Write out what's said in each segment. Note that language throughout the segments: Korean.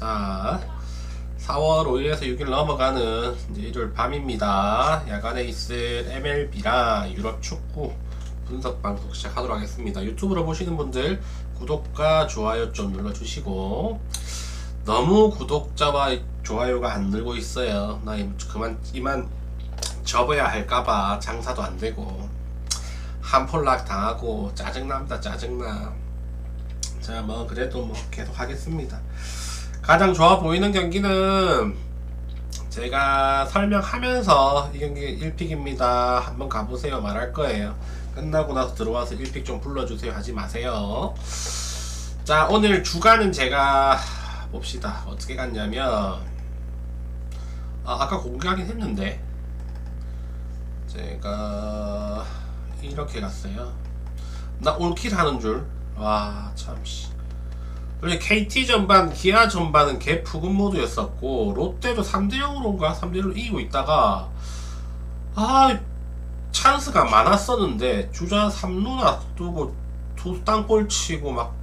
자, 4월 5일에서 6일 넘어가는 이제 일요일 밤입니다. 야간에 있을 MLB랑 유럽 축구 분석 방송 시작하도록 하겠습니다. 유튜브로 보시는 분들 구독과 좋아요 좀 눌러주시고, 너무 구독자와 좋아요가 안 늘고 있어요. 나 이만 접어야 할까봐 장사도 안 되고 한폴락 당하고 짜증납니다. 짜증나. 자, 뭐 그래도 뭐 계속 하겠습니다. 가장 좋아 보이는 경기는 제가 설명하면서 이 경기 1픽입니다 한번 가보세요 말할 거예요. 끝나고 나서 들어와서 1픽 좀 불러주세요 하지 마세요. 자, 오늘 주간은 제가 봅시다. 어떻게 갔냐면, 아까 공개하긴 했는데 제가 이렇게 갔어요. 나 올킬 하는 줄. 와, 참씨. KT 전반, 기아 전반은 개 푸근 모드였었고, 롯데도 3대0으로인가 3대1로 이기고 있다가 찬스가 많았었는데 주자 3루나 두고 투수 땅볼 치고 막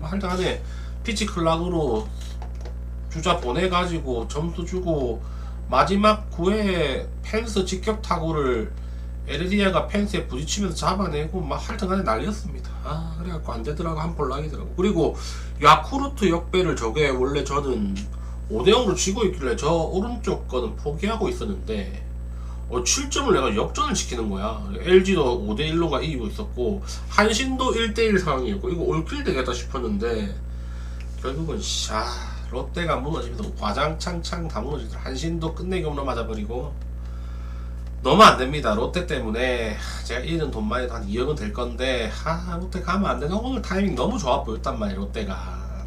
하여튼간에 피치 클락으로 주자 보내가지고 점수 주고, 마지막 9회 펜스 직격 타구를 에르디아가 펜스에 부딪히면서 잡아내고 막 하여튼간에 난리였습니다. 그래갖고 안되더라고. 한볼 나기더라고. 그리고 야쿠르트 역배를 저게 원래 저는 5대0으로 지고 있길래 저 오른쪽 거는 포기하고 있었는데 7점을 내가 역전을 시키는 거야. LG도 5대1로가 이기고 있었고 한신도 1대1 상황이었고 이거 올킬 되겠다 싶었는데 결국은 롯데가 무너지면서 과장창창 다 무너지더라. 한신도 끝내기 홈런 맞아버리고 너무 안됩니다. 롯데 때문에 제가 잃은 돈만 해도 한 2억은 될 건데 롯데 가면 안되나. 오늘 타이밍 너무 좋아 보였단 말이에요. 롯데가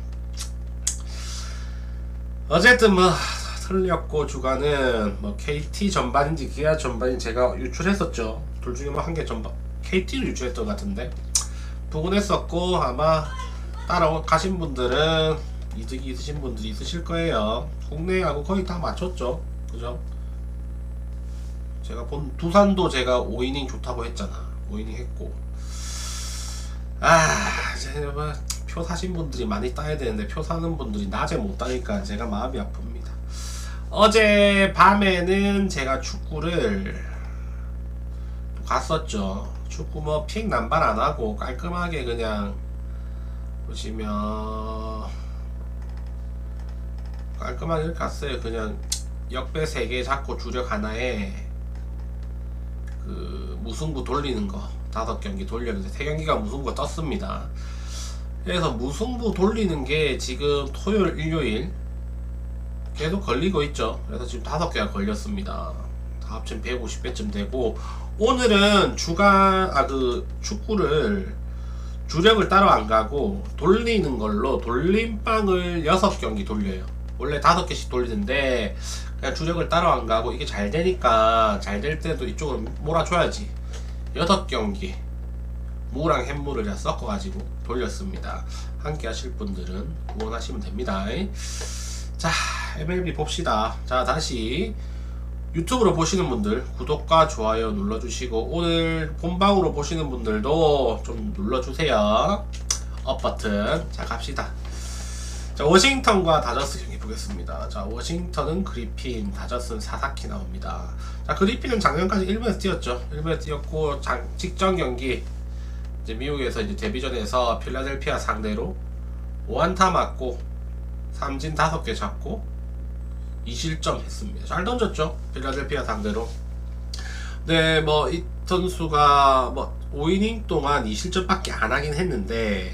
어쨌든 뭐 틀렸고, 주간은 뭐 KT 전반인지 기아 전반인지 제가 유출했었죠. 둘 중에 뭐 한 개 전반 KT를 유출했던 것 같은데 부근했었고, 아마 따라가신 분들은 이득이 있으신 분들이 있으실 거예요. 국내하고 거의 다 맞췄죠. 그죠? 제가 본 두산도 제가 5이닝 좋다고 했잖아. 5이닝 했고, 이제 뭐 표 사신 분들이 많이 따야 되는데 표 사는 분들이 낮에 못 따니까 제가 마음이 아픕니다. 어제 밤에는 제가 축구를 갔었죠. 축구 뭐 픽 남발 안 하고 깔끔하게 그냥 보시면 깔끔하게 이렇게 갔어요. 그냥 역배 3개 잡고 주력 하나에 그 무승부 돌리는 거 5경기 돌렸는데 3경기가 무승부가 떴습니다. 그래서 무승부 돌리는 게 지금 토요일, 일요일 계속 걸리고 있죠. 그래서 지금 5개가 걸렸습니다. 다 합치면 150배쯤 되고, 오늘은 축구를 주력을 따로 안 가고 돌리는 걸로 돌림빵을 6경기 돌려요. 원래 5개씩 돌리는데 그냥 주력을 따로 안 가고 이게 잘 되니까 잘 될 때도 이쪽으로 몰아줘야지. 6경기 무랑 햇무를 다 섞어가지고 돌렸습니다. 함께 하실 분들은 응원하시면 됩니다. 자, MLB 봅시다. 자, 다시 유튜브로 보시는 분들 구독과 좋아요 눌러주시고, 오늘 본방으로 보시는 분들도 좀 눌러주세요. 업 버튼. 자, 갑시다. 자, 워싱턴과 다저스 경기 보겠습니다. 자, 워싱턴은 그리핀, 다저스는 사사키 나옵니다. 자, 그리핀은 작년까지 1번에서 뛰었죠. 1번에서 뛰었고, 직전 경기 이제 미국에서 이제 데뷔전에서 필라델피아 상대로 5안타 맞고 3진 5개 잡고 2실점 했습니다. 잘 던졌죠. 필라델피아 상대로. 네, 뭐 이 선수가 뭐 5이닝 동안 2실점밖에 안 하긴 했는데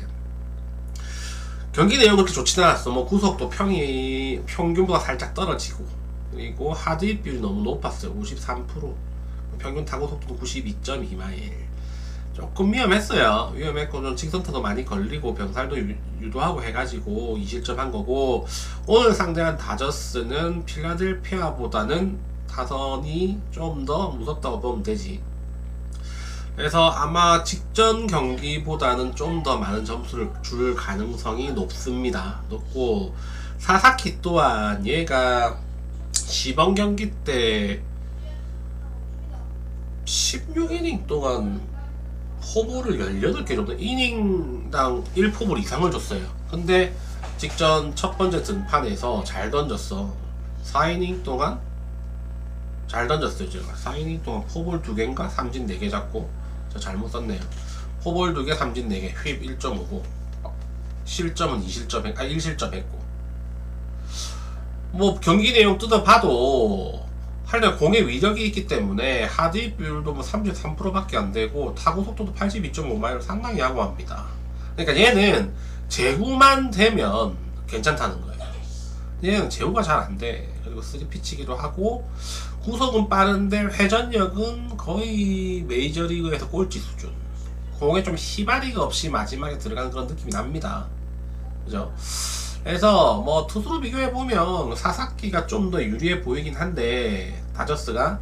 경기 내용 그렇게 좋지는 않았어. 뭐 구속도 평균보다 살짝 떨어지고, 그리고 하드hit 비율이 너무 높았어요. 53%. 평균 타구 속도도 92.2마일. 조금 위험했어요. 위험했고 좀 직선타도 많이 걸리고 병살도 유도하고 해가지고 2실점 한 거고, 오늘 상대한 다저스는 필라델피아보다는 타선이 좀 더 무섭다고 보면 되지. 그래서 아마 직전 경기보다는 좀 더 많은 점수를 줄 가능성이 높습니다. 높고, 사사키 또한 얘가 시범 경기 때 16이닝 동안 포볼을 18개 정도, 이닝당 1포볼 이상을 줬어요. 근데 직전 첫 번째 등판에서 잘 던졌어. 4이닝 동안 잘 던졌어요. 제가 4이닝 동안 포볼 2개인가 삼진 4개 잡고, 저 잘못 썼네요. 포볼 2개 삼진 4개 휩 1.5고 실점은 1실점 했고, 뭐 경기 내용 뜯어봐도 하여튼 공의 위력이 있기 때문에 하드 비율도 뭐 33%밖에 안 되고 타구 속도도 82.5마일로 상당히 양호합니다. 그러니까 얘는 제구만 되면 괜찮다는 거예요. 얘는 제구가 잘 안 돼. 그리고 3피치기도 하고 구속은 빠른데 회전력은 거의 메이저리그에서 꼴찌 수준. 공에 좀 희바리가 없이 마지막에 들어가는 그런 느낌이 납니다. 그죠? 그래서 뭐 투수로 비교해 보면 사사키가 좀 더 유리해 보이긴 한데, 다저스가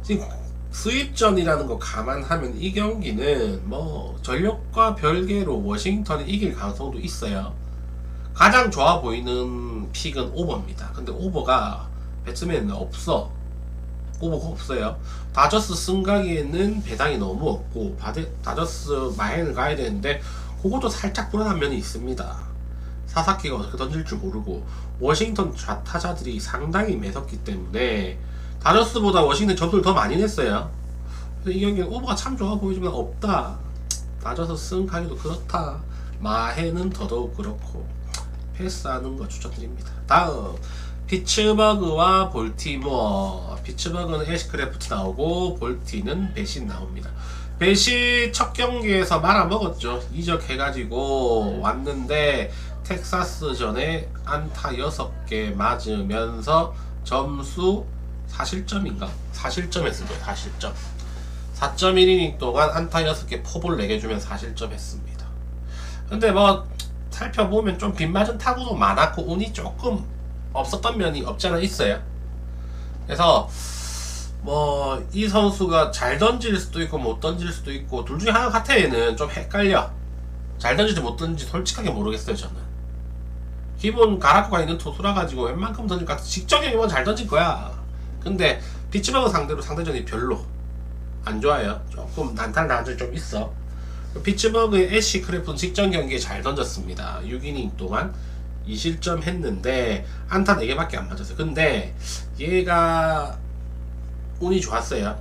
지금 수입전이라는 거 감안하면 이 경기는 뭐 전력과 별개로 워싱턴이 이길 가능성도 있어요. 가장 좋아 보이는 픽은 오버입니다. 근데 오버가 배트맨은 없어. 오버가 없어요. 다저스 승가기에는 배당이 너무 없고 다저스 마행을 가야 되는데 그것도 살짝 불안한 면이 있습니다. 사사키가 어떻게 던질 줄 모르고 워싱턴 좌타자들이 상당히 매섭기 때문에 다저스보다 워싱턴 점수를 더 많이 냈어요. 그래서 이 경기는 오버가 참 좋아 보이지만 없다. 다저스 승가기도 그렇다. 마해는 더더욱 그렇고 패스하는 거 추천드립니다. 다음 피츠버그와 볼티모어. 피츠버그는 애쉬크래프트 나오고 볼티는 배신 나옵니다. 배신 첫 경기에서 말아먹었죠. 이적해가지고 왔는데 텍사스전에 안타 6개 맞으면서 점수 4실점인가? 4실점 했을 거예요. 4실점. 4.1이닝 동안 안타 6개 포볼 4개 주면 4실점 했습니다. 근데 뭐 살펴보면 좀 빗맞은 타구도 많았고 운이 조금 없었던 면이 없지 않아 있어요. 그래서 뭐 이 선수가 잘 던질 수도 있고 못 던질 수도 있고 둘 중에 하나 같아에는 좀 헷갈려. 잘 던질지 못 던질지 솔직하게 모르겠어요. 저는 기본 가락구가 있는 투수라 가지고 웬만큼 던질 것 같아. 직전경이면 잘 던질 거야. 근데 피츠버그 상대로 상대전이 별로 안 좋아요. 조금 난타를 나간 적이 좀 있어. 피츠버그의 애쉬 크래프트는 직전 경기에 잘 던졌습니다. 6이닝 동안 2실점 했는데 안타 4개밖에 안 맞았어요. 근데 얘가 운이 좋았어요.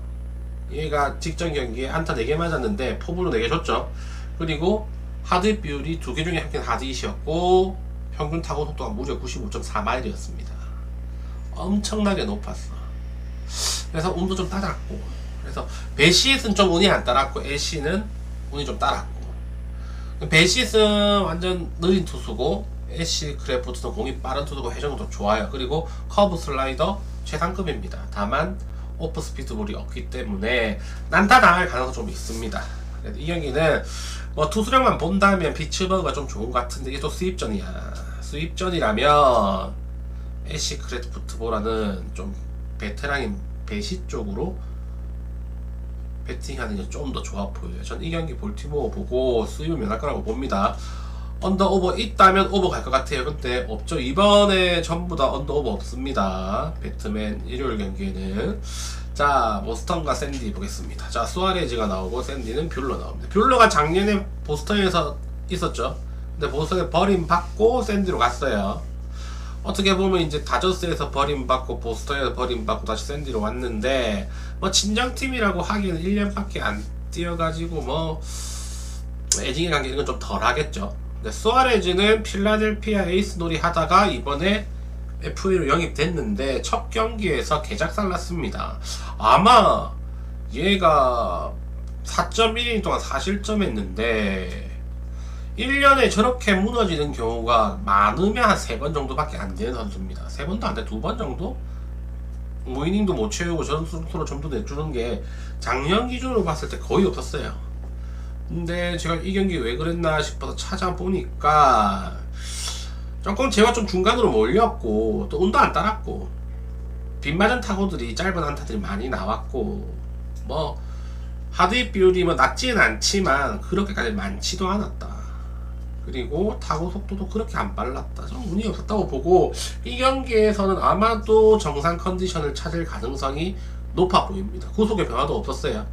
얘가 직전 경기에 안타 4개 맞았는데 포블로 4개 줬죠. 그리고 하드 비율이 2개 중에 한 개는 하드잇이었고 평균 타구 속도가 무려 95.4마일이었습니다. 엄청나게 높았어. 그래서 운도 좀 따랐고, 그래서 배시잇은 좀 운이 안 따랐고 애쉬는 운이 좀 따랐고, 배시잇은 완전 느린 투수고 애쉬 크래프트는 공이 빠른 투수고 회전도 좋아요. 그리고 커브 슬라이더 최상급입니다. 다만 오프 스피드볼이 없기 때문에 난타 당할 가능성이 좀 있습니다. 이 경기는 뭐 투수력만 본다면 피츠버그가 좀 좋은 것 같은데 이게 또 수입전이야. 수입전이라면 애쉬 크래프트보다는 좀 베테랑인 배시 쪽으로 배팅하는 게 좀 더 좋아 보여요. 전 이 경기 볼티모어 보고 수입을 면할 거라고 봅니다. 언더 오버 있다면 오버 갈 것 같아요. 근데 없죠. 이번에 전부 다 언더 오버 없습니다. 배트맨 일요일 경기에는. 자, 보스턴과 샌디 보겠습니다. 자, 수아레즈가 나오고 샌디는 뷰러 나옵니다. 뷰러가 작년에 보스턴에서 있었죠. 근데 보스턴에 버림받고 샌디로 갔어요. 어떻게 보면 이제 다저스에서 버림받고 보스턴에서 버림받고 다시 샌디로 왔는데 뭐 친정팀이라고 하기에는 1년밖에 안 뛰어가지고 뭐 애증의 관계는 건 좀 덜하겠죠. 근데 수아레즈는 필라델피아 에이스 놀이 하다가 이번에 FA로 영입됐는데 첫 경기에서 개작살 났습니다. 아마 얘가 4.1이닝 동안 4실점 했는데 1년에 저렇게 무너지는 경우가 많으면 한 3번 정도밖에 안 되는 선수입니다. 3번도 안 돼, 2번 정도? 무이닝도 못 채우고 저런 수로 점수 내주는 게 작년 기준으로 봤을 때 거의 없었어요. 근데 제가 이 경기 왜 그랬나 싶어서 찾아보니까 조금 제가 좀 중간으로 몰렸고 또 운도 안 따랐고 빗맞은 타구들이 짧은 안타들이 많이 나왔고 뭐 하드잇 비율이 뭐 낮지는 않지만 그렇게까지 많지도 않았다. 그리고 타구 속도도 그렇게 안 빨랐다. 좀 운이 없었다고 보고 이 경기에서는 아마도 정상 컨디션을 찾을 가능성이 높아 보입니다. 구속의 변화도 없었어요.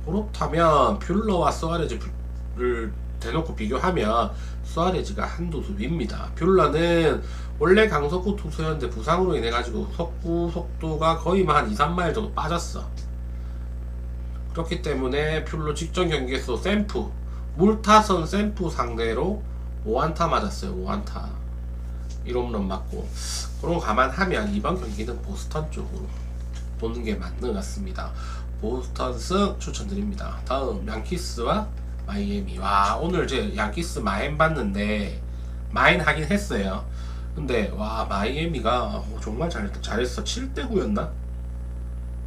그렇다면 뷰러와 수아레즈를 대놓고 비교하면 수아레즈가 한두 수 위입니다. 뷰러는 원래 강속구 투수였는데 부상으로 인해 가지고 속구 속도가 거의 한 2, 3마일 정도 빠졌어. 그렇기 때문에 뷰러 직전 경기에서 샘프 물타선 샘프 상대로 5안타 맞았어요. 5안타 1홈런 맞고, 그런 거 감안하면 이번 경기는 보스턴 쪽으로 보는 게 맞는 것 같습니다. 보스턴 승 추천드립니다. 다음 양키스와 마이애미. 와, 오늘 제 양키스 마인 봤는데 마인 하긴 했어요. 근데 와, 마이애미가 정말 잘했어. 7대9였나?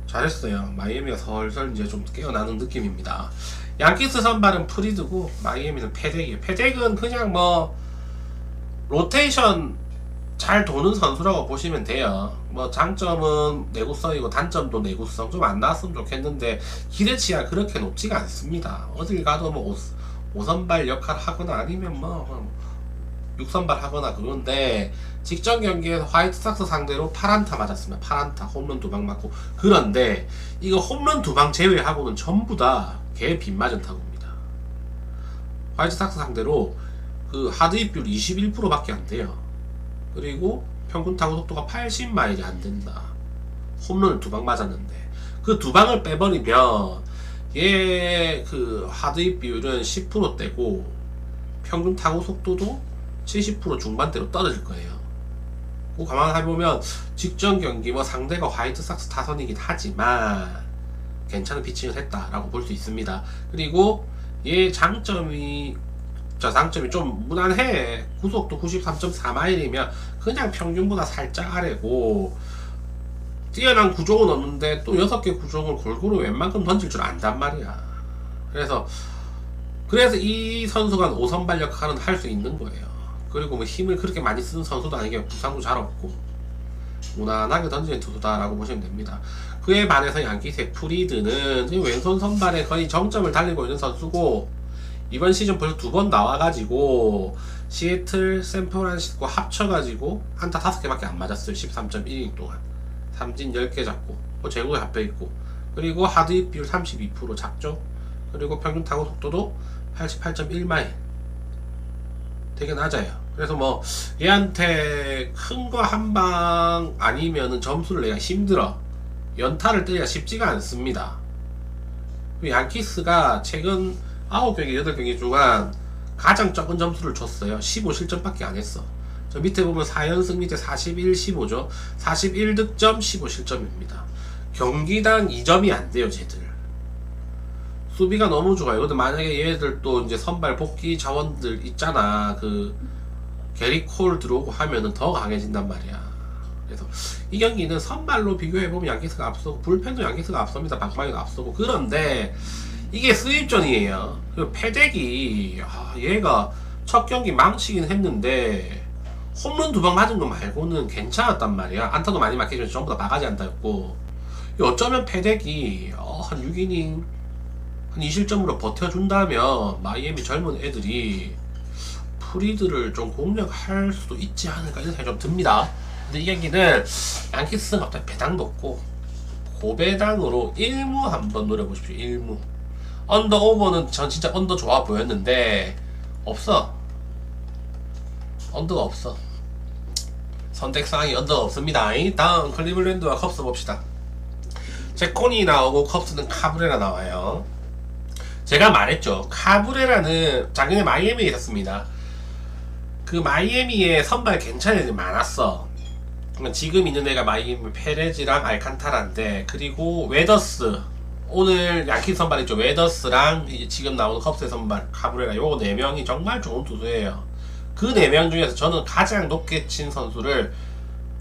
잘했어요. 마이애미가 설설 이제 좀 깨어나는 느낌입니다. 양키스 선발은 프리드고 마이애미는 패덱이에요. 패덱은 그냥 뭐 로테이션 잘 도는 선수라고 보시면 돼요. 뭐 장점은 내구성이고 단점도 내구성. 좀 안 나왔으면 좋겠는데 기대치가 그렇게 높지가 않습니다. 어딜 가도 뭐 5선발 역할 하거나 아니면 뭐 6선발 하거나 그런데, 직전 경기에서 화이트삭스 상대로 8안타 맞았습니다. 8안타 홈런 2방 맞고. 그런데 이거 홈런 2방 제외하고는 전부 다 개 빗맞은 타구입니다. 화이트삭스 상대로 그 하드입 비 21%밖에 안 돼요. 그리고 평균 타구 속도가 80마일이 안 된다. 홈런을 2방 맞았는데 그 2방을 빼버리면 얘 그 하드입 비율은 10%대고 평균 타구 속도도 70% 중반대로 떨어질 거예요. 그 감안해보면 직전 경기 뭐 상대가 화이트삭스 타선이긴 하지만 괜찮은 피칭을 했다라고 볼 수 있습니다. 그리고 얘 장점이 좀 무난해. 구속도 93.4마일이면 그냥 평균보다 살짝 아래고, 뛰어난 구종은 없는데 또 6개 구종을 골고루 웬만큼 던질 줄 안단 말이야. 그래서 이 선수가 5선발 역할은 할 수 있는 거예요. 그리고 뭐 힘을 그렇게 많이 쓰는 선수도 아니게 부상도 잘 없고 무난하게 던지는 투수다라고 보시면 됩니다. 그에 반해서 양키스의 프리드는 왼손 선발에 거의 정점을 달리고 있는 선수고, 이번 시즌 벌써 2번 나와가지고 시애틀, 샌프란시스코 합쳐가지고 안타 5개밖에 안 맞았어요. 13.1이닝 동안 삼진 10개 잡고 제구에 잡혀있고, 그리고 하드입 비율 32% 작죠. 그리고 평균 타구 속도도 88.1마일 되게 낮아요. 그래서 뭐 얘한테 큰 거 한 방 아니면은 점수를 내가 힘들어. 연타를 때리기가 쉽지가 않습니다. 양키스가 최근 9경기 8경기 중간 가장 적은 점수를 줬어요. 15실점밖에 안 했어. 저 밑에 보면 4연승 밑에 41, 15죠. 41득점 15실점입니다. 경기당 2점이 안 돼요, 쟤들. 수비가 너무 좋아요. 근데 만약에 얘들 또 이제 선발 복귀 자원들 있잖아. 그 게리 콜 들어오고 하면은 더 강해진단 말이야. 그래서 이 경기는 선발로 비교해보면 양키스가 앞서고, 불펜도 양키스가 앞섭니다. 박광희가 앞서고. 그런데 이게 수입전이에요. 그 패덱이 얘가 첫 경기 망치긴 했는데 홈런 2방 맞은 거 말고는 괜찮았단 말이야. 안타도 많이 맞게 전부 다 바가지 안타였고, 어쩌면 패덱이 한 6이닝 한 2실점으로 버텨준다면 마이애미 젊은 애들이 프리드를 좀 공략할 수도 있지 않을까 이런 생각이 좀 듭니다. 근데 이 경기는 양키스는 갑자기 배당 높고 고배당으로 1무 한번 노려보십시오. 1무. 언더 오버는 전 진짜 언더 좋아 보였는데 없어. 언더가 없어. 선택사항이 언더가 없습니다. 다음 클리블랜드와 컵스 봅시다. 제코니 나오고 컵스는 카브레라 나와요. 제가 말했죠. 카브레라는 작년에 마이애미에 있었습니다. 그 마이애미에 선발 괜찮은 애들 많았어. 지금 있는 애가 마이애미 페레즈랑 알칸타라인데, 그리고 웨더스, 오늘 양키스 선발이죠. 웨더스랑 이제 지금 나오는 컵스의 선발 카브레라, 요 4명이 정말 좋은 투수예요. 그 4명 중에서 저는 가장 높게 친 선수를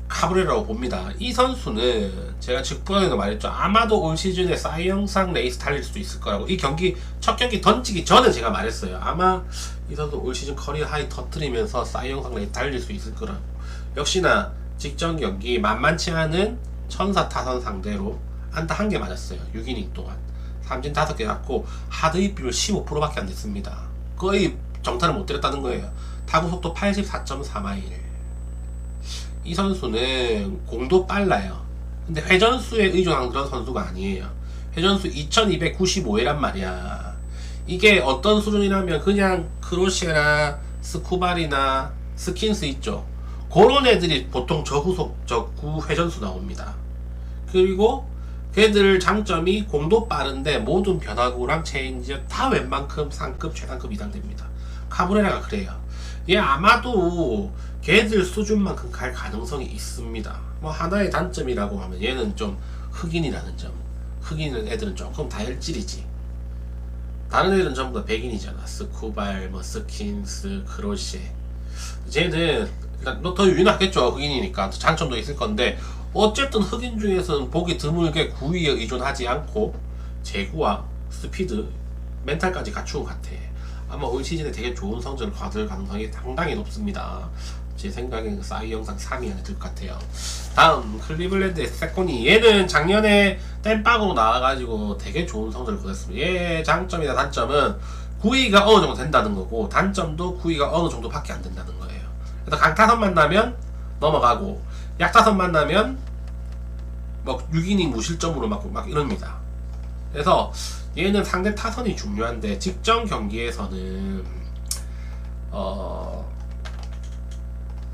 카브레라고 봅니다. 이 선수는 제가 직후에도 말했죠. 아마도 올 시즌에 사이영상 레이스 달릴 수도 있을 거라고. 이 경기 첫 경기 던지기 전에 제가 말했어요. 아마 이 선수 올 시즌 커리어 하이 터뜨리면서 사이영상 레이스 달릴 수 있을 거라고. 역시나 직전 경기 만만치 않은 천사 타선 상대로 안타 1개 맞았어요. 6이닝 동안 삼진 5개 잡고 하드입 비율 15%밖에 안 됐습니다. 거의 정타를 못 때렸다는 거예요. 타구 속도 84.4마일. 이 선수는 공도 빨라요. 근데 회전수에 의존한 그런 선수가 아니에요. 회전수 2295회란 말이야. 이게 어떤 수준이냐면 그냥 크로시에나 스쿠발이나 스킨스 있죠. 그런 애들이 보통 저구 회전수 나옵니다. 그리고 걔들 장점이 공도 빠른데 모든 변화구랑 체인지업 다 웬만큼 상급 최상급 이상됩니다. 카브레라가 그래요. 얘 아마도 걔들 수준만큼 갈 가능성이 있습니다. 뭐 하나의 단점이라고 하면 얘는 좀 흑인이라는 점. 흑인 애들은 조금 다혈질이지. 다른 애들은 전부 다 백인이잖아. 스쿠발, 뭐 스킨스, 크로시에. 쟤는 일단 더 유인하겠죠. 흑인이니까 장점도 있을 건데 어쨌든 흑인 중에서는 보기 드물게 구위에 의존하지 않고 제구와 스피드, 멘탈까지 갖춘 것 같아. 아마 올 시즌에 되게 좋은 성적을 거둘 가능성이 상당히 높습니다. 제 생각에는 싸이 영상 3위 안에 들 것 같아요. 다음 클리블랜드의 세코니. 얘는 작년에 땜빵으로 나와가지고 되게 좋은 성적을 거뒀습니다. 얘 장점이나 단점은 구위가 어느 정도 된다는 거고 단점도 구위가 어느 정도밖에 안 된다는 거예요. 그래서 강타선 만나면 넘어가고 약타선 만나면 뭐 6이닝 무실점으로 막 이럽니다. 그래서 얘는 상대 타선이 중요한데 직전 경기에서는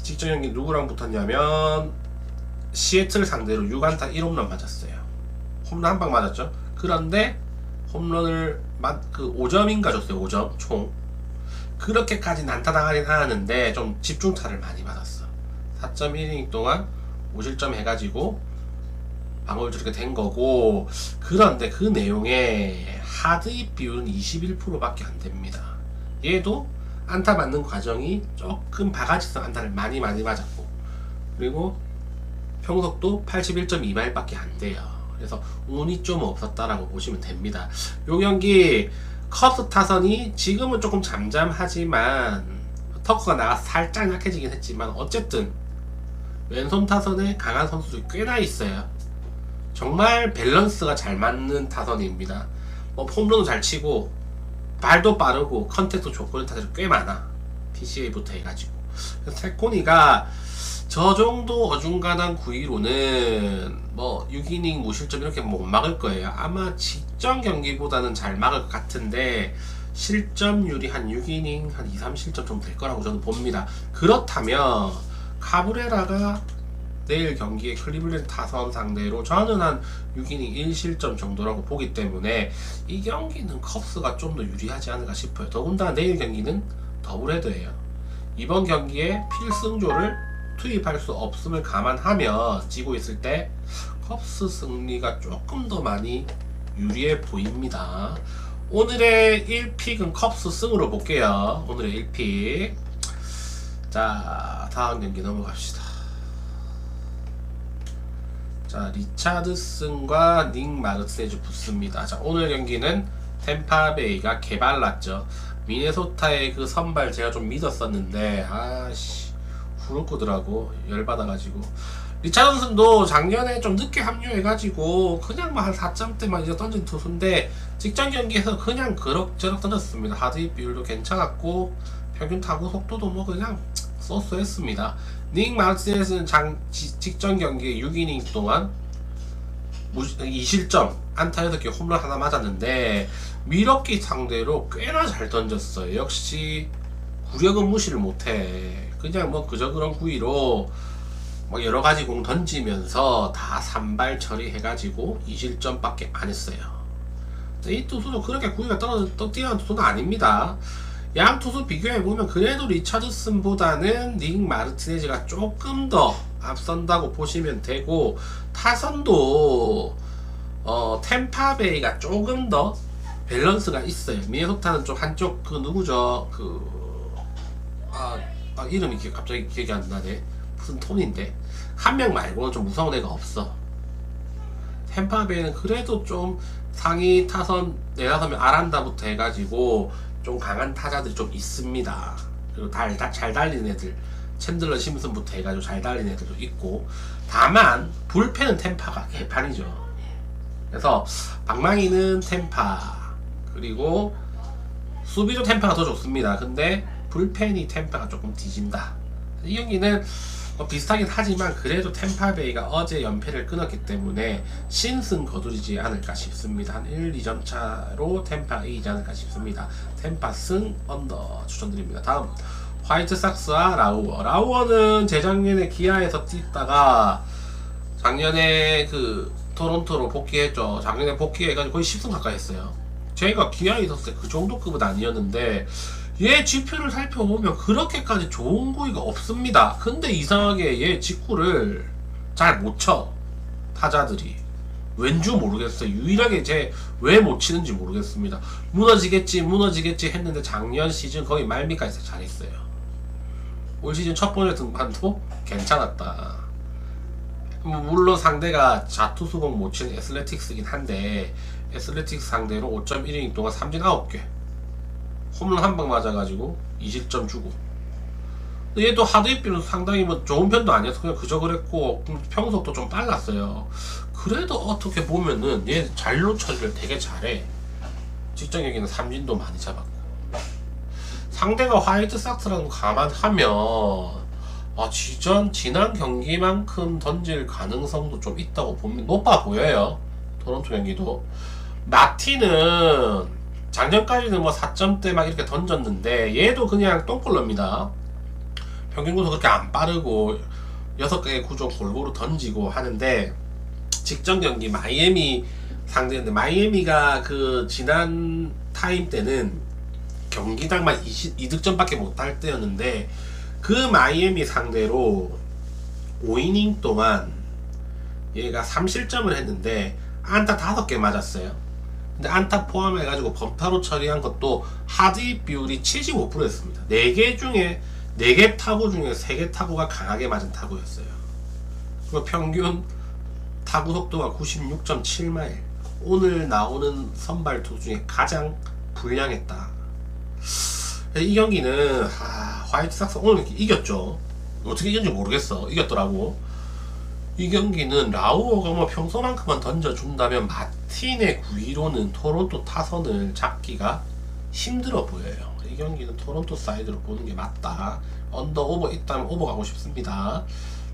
직전 경기 누구랑 붙었냐면 시애틀 상대로 6안타 1홈런 맞았어요. 홈런 한 방 맞았죠. 그런데 홈런을 5점인가 줬어요. 5점 총. 그렇게까지 난타당하긴 하는데 좀 집중타를 많이 받았어. 4.1이닝 동안 5실점 해가지고 방어를 저렇게 된 거고, 그런데 그 내용에 하드입 비율은 21%밖에 안 됩니다. 얘도 안타 맞는 과정이 조금 바가지성 안타를 많이 맞았고, 그리고 평속도 81.2마일밖에 안 돼요. 그래서 운이 좀 없었다라고 보시면 됩니다. 요 경기 컵스 타선이 지금은 조금 잠잠하지만 터커가 나가서 살짝 약해지긴 했지만 어쨌든 왼손 타선에 강한 선수들이 꽤나 있어요. 정말 밸런스가 잘 맞는 타선입니다. 뭐 홈런도 잘 치고 발도 빠르고 컨택도 좋고 이런 타선이 꽤 많아. PCA부터 해가지고. 세코니가 저 정도 어중간한 구위로는 뭐 6이닝 무실점 이렇게 못 막을 거예요. 아마 직전 경기보다는 잘 막을 것 같은데 실점률이 한 6이닝 한 2, 3실점 정도 될 거라고 저는 봅니다. 그렇다면 카브레라가 내일 경기에 클리블랜드 타선 상대로 저는 한 6이닝 1실점 정도라고 보기 때문에 이 경기는 컵스가 좀 더 유리하지 않을까 싶어요. 더군다나 내일 경기는 더블헤더예요. 이번 경기에 필승조를 투입할 수 없음을 감안하면 지고 있을 때 컵스 승리가 조금 더 많이 유리해 보입니다. 오늘의 1픽은 컵스 승으로 볼게요. 오늘의 1픽. 자, 다음 경기 넘어갑시다. 자, 리차드슨과 닉 마르세즈 붙습니다. 자, 오늘 경기는 템파베이가 개발났죠. 미네소타의 그 선발 제가 좀 믿었었는데 아씨 후루꾸더라고. 열받아가지고. 리차드슨도 작년에 좀 늦게 합류해가지고 그냥 뭐 한 4점대만 이제 던진 투수인데 직전 경기에서 그냥 그럭저럭 던졌습니다. 하드입 비율도 괜찮았고 평균 타구 속도도 뭐 그냥 쏘쏘했습니다. 닉 마르세즈는 직전 경기에 6이닝 동안 2실점, 안타 6개, 홈런 하나 맞았는데 미러키 상대로 꽤나 잘 던졌어요. 역시 구력은 무시를 못해. 그냥 뭐 그저 그런 구위로 뭐 여러가지 공 던지면서 다 산발 처리해가지고 2실점밖에 안 했어요. 이 투수도 그렇게 구위가 뛰어난 투수는 아닙니다. 양 투수 비교해보면 그래도 리차드슨보다는 닉 마르티네즈가 조금 더 앞선다고 보시면 되고, 타선도 템파베이가 조금 더 밸런스가 있어요. 미네소타는 좀 한쪽 그 누구죠? 이름이 갑자기 기억이 안 나네. 무슨 톤인데 한 명 말고는 좀 무서운 애가 없어. 템파베이는 그래도 좀 상위 타선 내다서면 아란다부터 해가지고 좀 강한 타자들이 좀 있습니다. 그리고 잘 달리는 애들, 챈들러 심슨부터 해가지고 잘 달리는 애들도 있고, 다만 불펜은 템파가 개판이죠. 그래서 방망이는 템파, 그리고 수비도 템파가 더 좋습니다. 근데 불펜이 템파가 조금 뒤진다. 이 경기는 비슷하긴 하지만 그래도 템파베이가 어제 연패를 끊었기 때문에 신승 거두지 않을까 싶습니다. 한 1, 2점 차로 템파 이기지 않을까 싶습니다. 템파 승 언더 추천드립니다. 다음 화이트삭스와 라우어. 라우어는 재작년에 기아에서 뛰다가 작년에 그 토론토로 복귀했죠. 작년에 복귀해가지고 거의 10승 가까이 했어요. 제가 기아에 있었을 때 그 정도 급은 아니었는데 얘 지표를 살펴보면 그렇게까지 좋은 구위가 없습니다. 근데 이상하게 얘 직구를 잘 못 쳐. 타자들이 왠지 모르겠어요. 유일하게 제 왜 못 치는지 모르겠습니다. 무너지겠지 했는데 작년 시즌 거의 말미까지 잘했어요. 올 시즌 첫 번째 등판도 괜찮았다. 물론 상대가 자투수공 못 치는 애슬레틱스긴 한데 애슬레틱스 상대로 5.1이닝 동안 삼진 9개, 홈런 한 방 맞아가지고 2실점 주고. 얘도 하드입비는 상당히 뭐 좋은 편도 아니어서 그냥 그저 그랬고 평속도 좀 빨랐어요. 그래도 어떻게 보면은 얘 잘로 처리를 되게 잘해. 직전 경기는 삼진도 많이 잡았고. 상대가 화이트삭스라는 거 감안하면 지난 경기만큼 던질 가능성도 좀 있다고 보면 높아 보여요. 토론토 경기도. 마티는 작년까지는 뭐 4점대 막 이렇게 던졌는데 얘도 그냥 똥볼러입니다. 평균 구속 그렇게 안 빠르고 6개의 구종 골고루 던지고 하는데 직전 경기 마이애미 상대인데 마이애미가 그 지난 타임 때는 경기당만 2득점밖에 못할 때였는데 그 마이애미 상대로 5이닝 동안 얘가 3실점을 했는데 안타 5개 맞았어요. 근데 안타 포함해가지고 범타로 처리한 것도 하드입 비율이 75%였습니다. 4개 중에 4개 타구 중에 3개 타구가 강하게 맞은 타구였어요. 그리고 평균 타구 속도가 96.7마일. 오늘 나오는 선발 투수 중에 가장 불량했다. 이 경기는 화이트삭스 오늘 이겼죠. 어떻게 이겼는지 모르겠어. 이겼더라고. 이 경기는 라우어가 뭐 평소만큼만 던져준다면 마틴의 구위로는 토론토 타선을 잡기가 힘들어 보여요. 이 경기는 토론토 사이드로 보는 게 맞다. 언더 오버 있다면 오버 가고 싶습니다.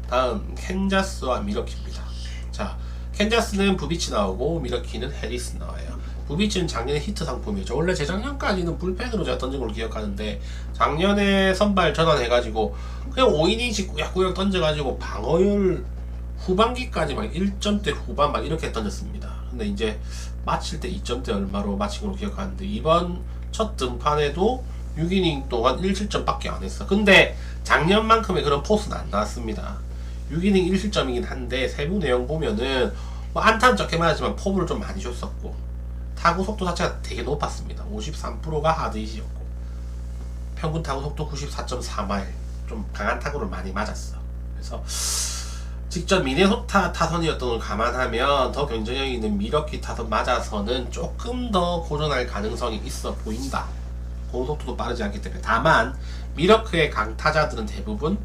다음 캔자스와 미러키입니다. 자, 캔자스는 부비치 나오고 미러키는 해리스 나와요. 부비치는 작년에 히트 상품이죠. 원래 재작년까지는 불펜으로 제가 던진 걸 기억하는데 작년에 선발 전환해가지고 그냥 5이닝씩 꾸역꾸역 던져가지고 방어율 후반기까지 막 1점대 후반 막 이렇게 던졌습니다. 근데 이제 마칠 때 2점대 얼마로 마친 걸로 기억하는데 이번 첫 등판에도 6이닝 동안 1실점 밖에 안 했어. 근데 작년만큼의 그런 포스는 안 나왔습니다. 6이닝 1실점이긴 한데 세부 내용 보면은 뭐 안타는 적게 맞았지만 포부를 좀 많이 줬었고 타구 속도 자체가 되게 높았습니다. 53%가 하드hit이었고 평균 타구 속도 94.4마일. 좀 강한 타구를 많이 맞았어. 그래서 직접 미네소타 타선이었던 걸 감안하면 더 경쟁력 있는 미러키 타선 맞아서는 조금 더 고전할 가능성이 있어 보인다. 공속도도 빠르지 않기 때문에. 다만 미러크의 강타자들은 대부분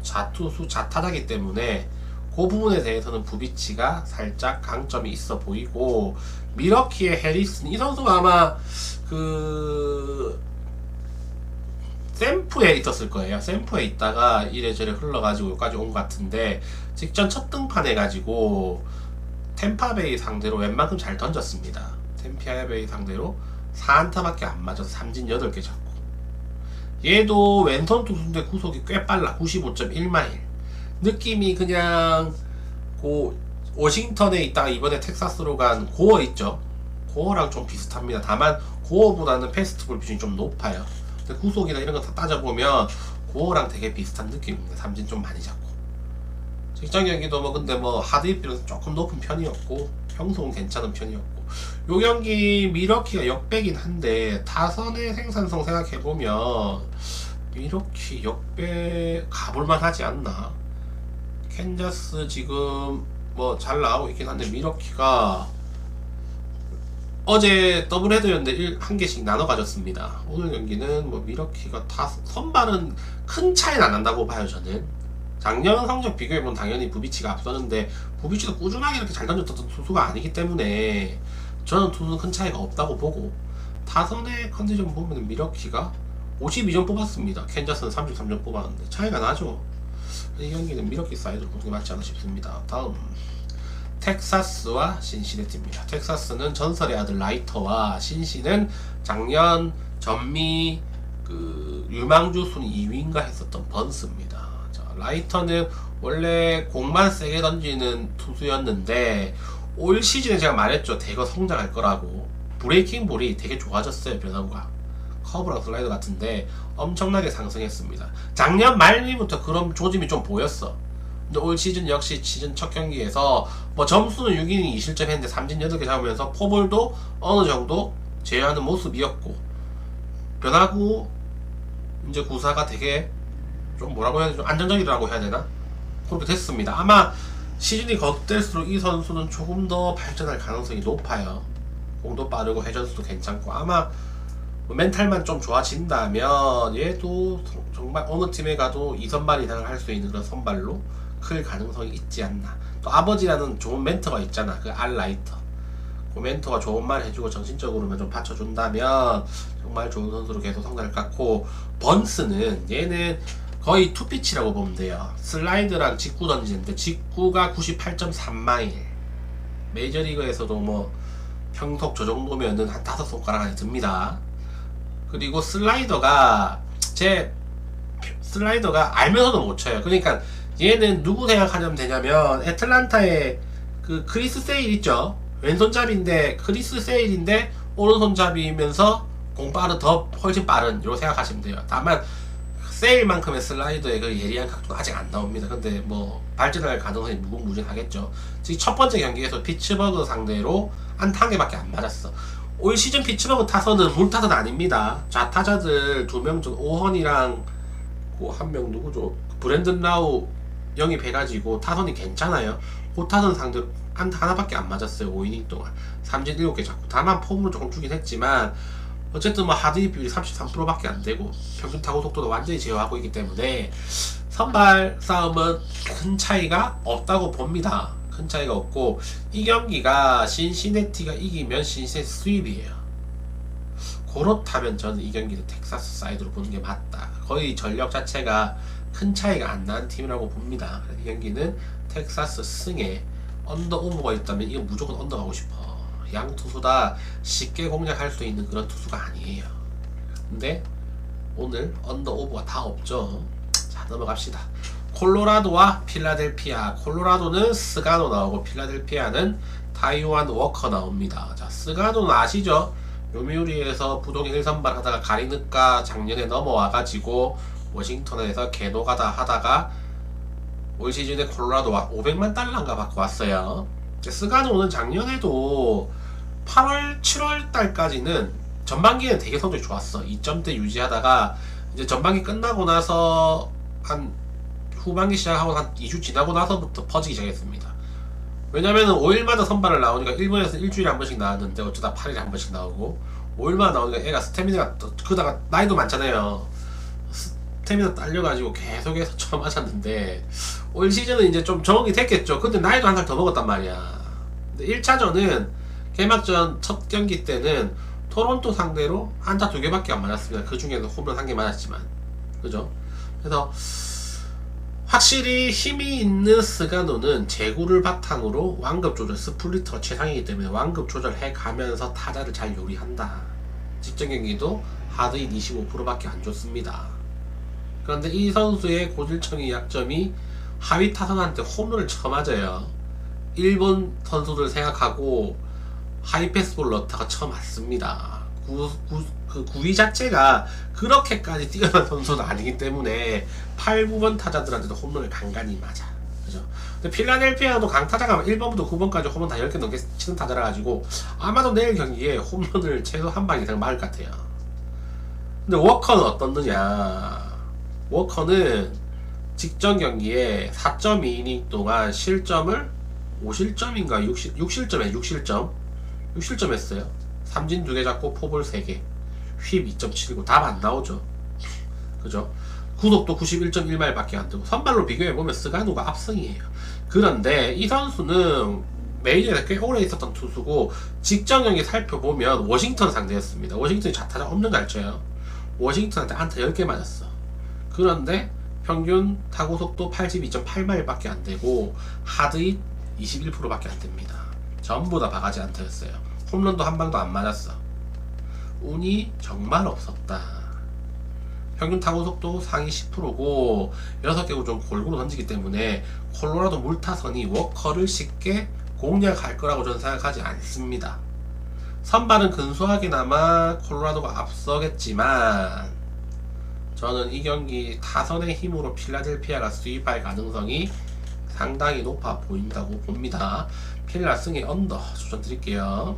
좌투수 좌타자기 때문에 그 부분에 대해서는 부비치가 살짝 강점이 있어 보이고, 미러키의 해리슨 이 선수가 아마 그 샘프에 있었을 거예요. 샘프에 있다가 이래저래 흘러가지고 여기까지 온 것 같은데 직전 첫 등판 해가지고 템파베이 상대로 웬만큼 잘 던졌습니다. 템파베이 상대로 4안타밖에 안 맞아서 삼진 8개 잡고, 얘도 왼손 투수인데 구속이 꽤 빨라. 95.1마일. 느낌이 그냥 워싱턴에 있다가 이번에 텍사스로 간 고어 있죠. 고어랑 좀 비슷합니다. 다만 고어보다는 패스트볼 비중이 좀 높아요. 근데 구속이나 이런 거 다 따져보면 고어랑 되게 비슷한 느낌입니다. 삼진 좀 많이 잡고. 직전 경기도 뭐 근데 뭐 하드hit 비율은 조금 높은 편이었고 평소는 괜찮은 편이었고, 요 경기 미러키가 역배긴 한데 타선의 생산성 생각해보면 미러키 역배 가볼만 하지 않나. 캔자스 지금 뭐 잘 나오고 있긴 한데 미러키가 어제 더블 헤더였는데 한 개씩 나눠 가졌습니다. 오늘 경기는 뭐 미러키가 선발은 큰 차이는 안 난다고 봐요. 저는 작년 성적 비교해보면 당연히 부비치가 앞서는데 부비치도 꾸준하게 이렇게 잘 던졌던 투수가 아니기 때문에 저는 투수는 큰 차이가 없다고 보고, 타선의 컨디션 보면 미러키가 52점 뽑았습니다. 캔자스는 33점 뽑았는데 차이가 나죠. 이 경기는 미러키 사이드로 보는 게 맞지 않나 싶습니다. 다음 텍사스와 신시내티입니다. 텍사스는 전설의 아들 라이터와 신시는 작년 전미 유망주 순위 2위인가 했었던 번스입니다. 자, 라이터는 원래 공만 세게 던지는 투수였는데 올 시즌에 제가 말했죠. 대거 성장할 거라고. 브레이킹 볼이 되게 좋아졌어요. 변화구가 커브랑 슬라이더 같은데 엄청나게 상승했습니다. 작년 말미부터 그런 조짐이 좀 보였어. 근데 올 시즌 역시 시즌 첫 경기에서 뭐 점수는 6이닝 2실점 했는데 삼진 8개 잡으면서 포볼도 어느 정도 제어하는 모습이었고, 변화구 이제 구사가 되게 좀 뭐라고 해야 되나, 좀 안정적이라고 해야 되나, 그렇게 됐습니다. 아마 시즌이 거듭될수록 이 선수는 조금 더 발전할 가능성이 높아요. 공도 빠르고 회전수도 괜찮고, 아마 멘탈만 좀 좋아진다면 얘도 정말 어느 팀에 가도 2선발 이상을 할 수 있는 그런 선발로 클 가능성이 있지 않나. 또 아버지라는 좋은 멘토가 있잖아, 그 알라이터. 그 멘토가 좋은 말 해주고 정신적으로만 좀 받쳐준다면 정말 좋은 선수로 계속 성장할 것 같고, 번스는 얘는 거의 투피치라고 보면 돼요. 슬라이드랑 직구 던지는데 직구가 98.3마일, 메이저리그에서도 뭐 평속 저 정도면은 한 5손가락 안에 듭니다. 그리고 슬라이더가 알면서도 못 쳐요. 그러니까 얘는 누구 생각하면 되냐면, 애틀란타의 그 크리스 세일 있죠? 왼손잡이인데 크리스 세일인데 오른손잡이면서 공빠르 더 훨씬 빠른, 이렇게 생각하시면 돼요. 다만 세일만큼의 슬라이더의 그 예리한 각도는 아직 안 나옵니다. 근데 뭐 발전할 가능성이 무궁무진하겠죠. 지금 첫 번째 경기에서 피츠버그 상대로 안타 한 개밖에 안 맞았어. 올 시즌 피츠버그 타선은 물타선 아닙니다. 좌타자들 2명 중 오헌이랑 한 명 누구죠? 브랜든 라우 영입해가지고 타선이 괜찮아요. 호타선 상대로 안타 하나밖에 안 맞았어요. 5이닝 동안 삼진 7개 잡고. 다만 폼으로 조금 주긴 했지만 어쨌든 뭐 하드hit 비율이 33%밖에 안 되고 평균 타구 속도도 완전히 제어하고 있기 때문에 선발 싸움은 큰 차이가 없다고 봅니다. 큰 차이가 없고, 이 경기가 신시내티가 이기면 신시내티 수입이에요. 그렇다면 저는 이 경기는 텍사스 사이드로 보는 게 맞다. 거의 전력 자체가 큰 차이가 안 나는 팀이라고 봅니다. 이 경기는 텍사스 승에 언더 오버가 있다면 이거 무조건 언더 가고 싶어. 양 투수 다 쉽게 공략할 수 있는 그런 투수가 아니에요. 근데 오늘 언더 오버가 다 없죠. 자, 넘어갑시다. 콜로라도와 필라델피아. 콜로라도는 스가노 나오고 필라델피아는 타이완 워커 나옵니다. 자, 스가노는 아시죠? 요미우리에서 부동의 1선발 하다가 가리느까 작년에 넘어와가지고 워싱턴에서 개노가다 하다가 올 시즌에 콜로라도와 $500만 받고 왔어요. 스가노는 작년에도 8월, 7월 달까지는 전반기에는 되게 성적이 좋았어. 2점대 유지하다가 이제 전반기 끝나고 나서 한 후반기 시작하고 한 2주 지나고 나서부터 퍼지기 시작했습니다. 왜냐면은 5일마다 선발을 나오니까 일본에서 일주일에 한 번씩 나왔는데 어쩌다 8일에 한 번씩 나오고, 5일마다 나오니까 애가 스태미나가 그러다가 나이도 많잖아요. 스태미나 딸려가지고 계속해서 처음 하셨는데 올 시즌은 이제 좀 적응이 됐겠죠. 근데 나이도 한 살 더 먹었단 말이야. 근데 1차전은 개막전 첫 경기 때는 토론토 상대로 안타 2개밖에 안 맞았습니다. 그 중에서 홈런 1개 맞았지만, 그죠? 그래서 확실히 힘이 있는 스가노는 제구를 바탕으로 완급 조절, 스플리터가 최상이기 때문에 완급 조절해 가면서 타자를 잘 요리한다. 직전 경기도 하드hit 25%밖에 안 줬습니다. 그런데 이 선수의 고질청의 약점이 하위 타선한테 홈런을 쳐맞아요. 일본 선수들 생각하고 하이 패스볼 넣다가 쳐맞습니다. 그 구위 자체가 그렇게까지 뛰어난 선수는 아니기 때문에 8, 9번 타자들한테도 홈런을 간간히 맞아. 그죠? 근데 필라델피아도 강타자가 1번부터 9번까지 홈런 다 10개 넘게 치는 타자라 가지고 아마도 내일 경기에 홈런을 최소 한 방 이상 맞을 것 같아요. 근데 워커는 어떻느냐? 워커는 직전 경기에 4.2이닝 동안 실점을 5실점인가 6실점 했어요. 삼진 2개 잡고 포볼 3개, 휩 2.79, 답 안 나오죠. 그죠? 구속도 91.1마일 밖에 안 되고, 선발로 비교해보면 스가노가 압승이에요. 그런데 이 선수는 메이저에서 꽤 오래 있었던 투수고, 직전 경기 살펴보면 워싱턴 상대였습니다. 워싱턴이 좌타자 없는 잘 쳐요. 워싱턴한테 안타 10개 맞았어. 그런데 평균 타구속도 82.8마일밖에 안되고 하드잇 21%밖에 안됩니다. 전부 다 바가지 안타였어요. 홈런도 한 방도 안 맞았어. 운이 정말 없었다. 평균 타구속도 상위 10%고 6개고 좀 골고루 던지기 때문에 콜로라도 물타선이 워커를 쉽게 공략할 거라고 저는 생각하지 않습니다. 선발은 근소하게나마 콜로라도가 앞서겠지만 저는 이 경기 타선의 힘으로 필라델피아가 수입할 가능성이 상당히 높아 보인다고 봅니다. 필라 승의 언더 추천드릴게요.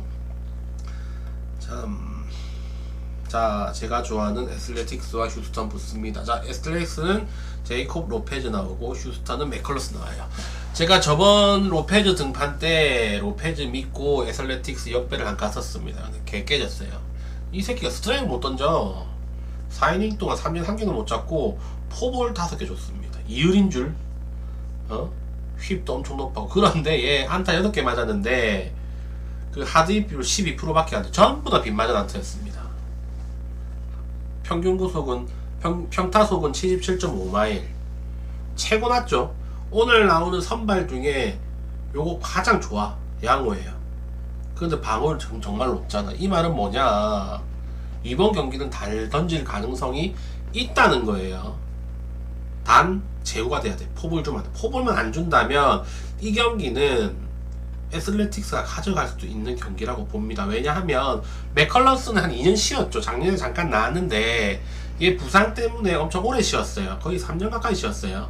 자, 제가 좋아하는 애슬레틱스와 휴스턴 붙습니다. 자, 애슬레틱스는 제이콥 로페즈 나오고 휴스턴은 맥컬러스 나와요. 제가 저번 로페즈 등판 때 로페즈 믿고 애슬레틱스 역배를 한 갔었습니다. 근데 개 깨졌어요. 이 새끼가 스트라이크 못 던져. 4이닝 동안 3진 1개는 못 잡고 포볼 5개 줬습니다. 이을인 줄 휩도 엄청 높고. 그런데 얘 안타 8개 맞았는데 그 하드hit 비율 12%밖에 안 돼. 전부 다 빗맞은 안타였습니다. 평균 구속은 평타속은 77.5마일 최고 났죠. 오늘 나오는 선발 중에 요거 가장 좋아. 양호해요. 근데 방어율 정말 높잖아. 이 말은 뭐냐, 이번 경기는 잘 던질 가능성이 있다는 거예요. 단 제구가 돼야 돼. 포볼 좀 안 돼. 포볼만 안 준다면 이 경기는 애슬레틱스가 가져갈 수도 있는 경기라고 봅니다. 왜냐하면 맥컬러스는 한 2년 쉬었죠. 작년에 잠깐 나왔는데 얘 부상 때문에 엄청 오래 쉬었어요. 거의 3년 가까이 쉬었어요.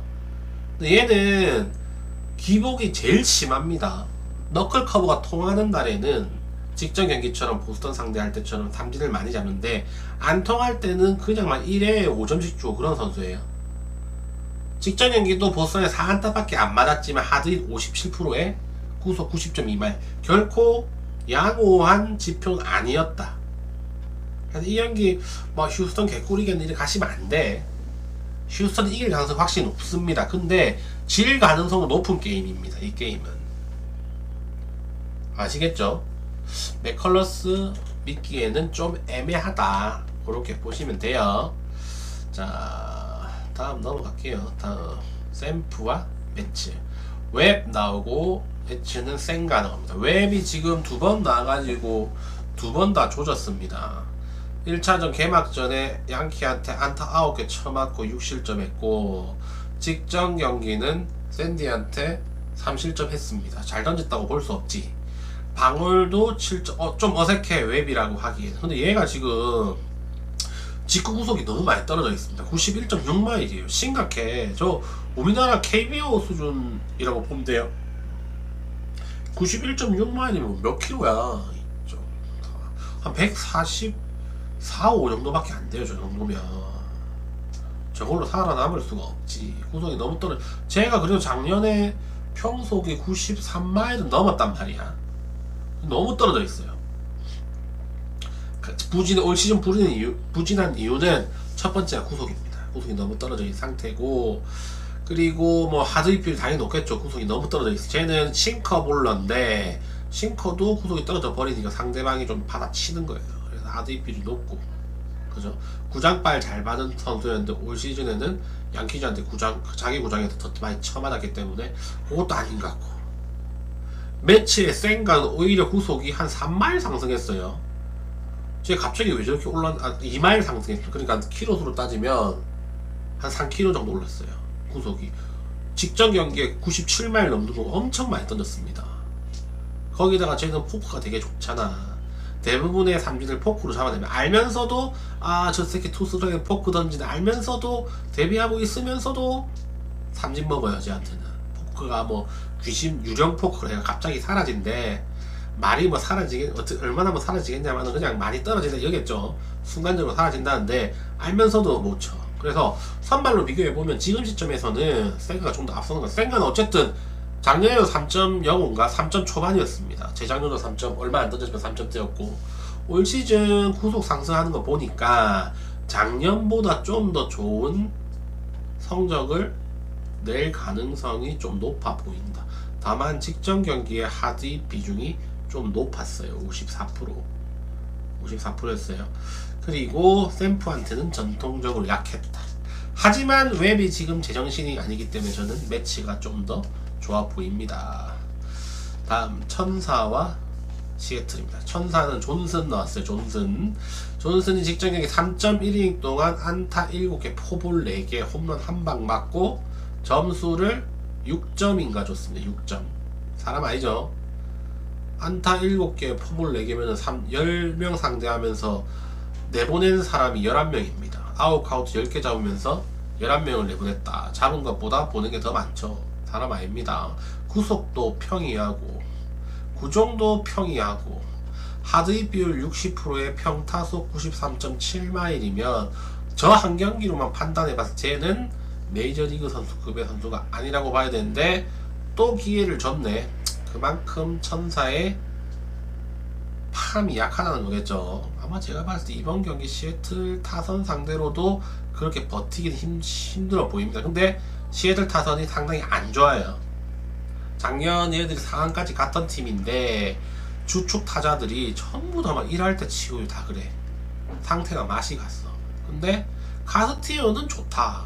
근데 얘는 기복이 제일 심합니다. 너클 커브가 통하는 날에는 직전 경기처럼 보스턴 상대할 때처럼 삼진을 많이 잡는데 안 통할 때는 그냥 막 1회에 5점씩 주고 그런 선수예요. 직전 경기도 보스턴에 4안타밖에 안 맞았지만 하드hit 57%에 구속 90.2마일 결코 양호한 지표는 아니었다. 그래서 이 경기 뭐 휴스턴 개꿀이겠는데 가시면 안 돼. 휴스턴 이길 가능성이 확실히 높습니다. 근데 질 가능성은 높은 게임입니다. 이 게임은 아시겠죠? 맥컬러스 믿기에는 좀 애매하다. 그렇게 보시면 돼요. 자, 다음 넘어갈게요. 다음 샘프와 매치. 웹 나오고 매치는 생가 나옵니다. 웹이 지금 2번 나와가지고 2번 다 조졌습니다. 1차전 개막전에 양키한테 안타 9개 쳐맞고 6실점 했고 직전 경기는 샌디한테 3실점 했습니다. 잘 던졌다고 볼 수 없지. 방울도 7점, 좀 어색해 웹이라고 하기에는. 근데 얘가 지금 직구 구속이 너무 많이 떨어져 있습니다. 91.6마일이에요. 심각해. 저 우리나라 KBO 수준이라고 보면 돼요. 91.6마일이면 몇 킬로야? 한 144, 5 정도밖에 안 돼요. 저 정도면 저걸로 살아남을 수가 없지. 구속이 너무 떨어져. 제가 그래도 작년에 평속이 93마일은 넘었단 말이야. 너무 떨어져 있어요. 올 시즌 부진한 이유는 첫 번째가 구속입니다. 구속이 너무 떨어져 있는 상태고, 그리고 뭐 하드hit 비율 당연히 높겠죠. 구속이 너무 떨어져 있어. 쟤는 싱커 볼러인데 싱커도 구속이 떨어져 버리니까 상대방이 좀 받아치는 거예요. 그래서 하드hit 비율이 높고, 그죠? 구장발 잘 받은 선수였는데 올 시즌에는 양키즈한테 자기 구장에서 더 많이 쳐맞았기 때문에 그것도 아닌 것 같고, 매치의 생가는 오히려 구속이 한 3마일 상승했어요. 제가 갑자기 왜 저렇게 2마일 상승했어. 그러니까 키로수로 따지면 한 3km 정도 올랐어요. 구속이 직전 경기에 97마일 넘는 거 엄청 많이 던졌습니다. 거기다가 쟤는 포크가 되게 좋잖아. 대부분의 삼진을 포크로 잡아내면, 알면서도 저 새끼 투수랑에 포크 던지는 알면서도 대비하고 있으면서도 삼진 먹어요. 쟤한테는 포크가 뭐 귀신 유령 포크로 해가 갑자기 사라진대. 말이 뭐 얼마나 뭐 사라지겠냐면 그냥 많이 떨어진다 이거겠죠. 순간적으로 사라진다는데 알면서도 못 쳐. 그래서 선발로 비교해보면 지금 시점에서는 생가가 좀 더 앞서는 거야. 생가는 어쨌든 작년에도 3.05인가 3점 초반이었습니다. 재작년도 3점 얼마 안 던졌지만 3점대였고, 올 시즌 구속 상승하는 거 보니까 작년보다 좀 더 좋은 성적을 낼 가능성이 좀 높아 보인다. 다만 직전 경기의 하드hit 비중이 좀 높았어요. 54%였어요. 그리고 샘프한테는 전통적으로 약했다. 하지만 웹이 지금 제정신이 아니기 때문에 저는 매치가 좀 더 좋아 보입니다. 다음 천사와 시애틀입니다. 천사는 존슨 나왔어요. 존슨이 직전 경기 3.1이닝 동안 안타 7개, 포볼 4개, 홈런 1방 맞고 점수를 6점인가 줬습니다. 6점. 사람 아니죠? 안타 7개, 포볼 4개면 10명 상대하면서 내보낸 사람이 11명입니다. 아웃카운트 10개 잡으면서 11명을 내보냈다. 잡은 것보다 보는 게 더 많죠. 사람 아닙니다. 구속도 평이하고 구종도 평이하고 하드hit 비율 60%에 평타속 93.7마일이면 저 한 경기로만 판단해봐서 쟤는 메이저리그 선수급의 선수가 아니라고 봐야 되는데 또 기회를 줬네. 그만큼 천사의 팜이 약하다는 거겠죠. 아마 제가 봤을 때 이번 경기 시애틀 타선 상대로도 그렇게 버티기는 힘들어 보입니다. 근데 시애틀 타선이 상당히 안 좋아요. 작년 얘들이 4강까지 갔던 팀인데 주축 타자들이 전부 다 막 1할 때 치고 다 그래. 상태가 맛이 갔어. 근데 카스티어는 좋다.